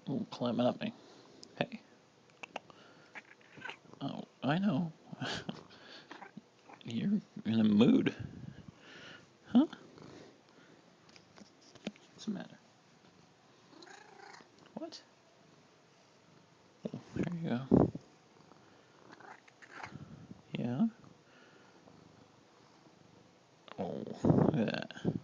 Oh, climbing up me. Hey. Oh, I know. You're in a mood. Huh? What's the matter? What? Oh, there you go. Yeah? Oh, look at that.